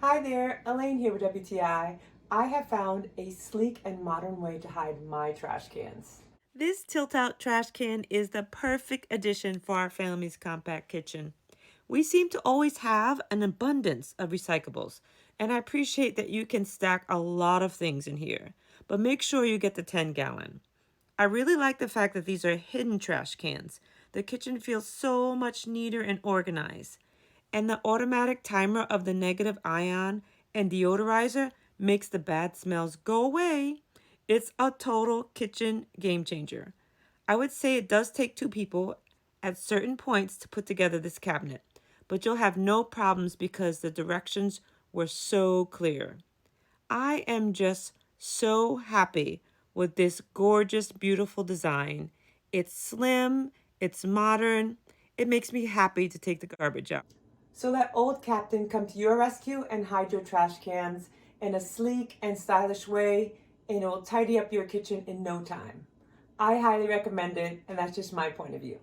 Hi there, Elaine here with WTI. I have found a sleek and modern way to hide my trash cans. This tilt-out trash can is the perfect addition for our family's compact kitchen. We seem to always have an abundance of recyclables, and I appreciate that you can stack a lot of things in here, but make sure you get the 10-gallon. I really like the fact that these are hidden trash cans. The kitchen feels so much neater and organized. And the automatic timer of the negative ion and deodorizer makes the bad smells go away. It's a total kitchen game changer. I would say it does take two people at certain points to put together this cabinet, but you'll have no problems because the directions were so clear. I am just so happy with this gorgeous, beautiful design. It's slim, it's modern, it makes me happy to take the garbage out. So let old Captain come to your rescue and hide your trash cans in a sleek and stylish way, and it will tidy up your kitchen in no time. I highly recommend it, and that's just my point of view.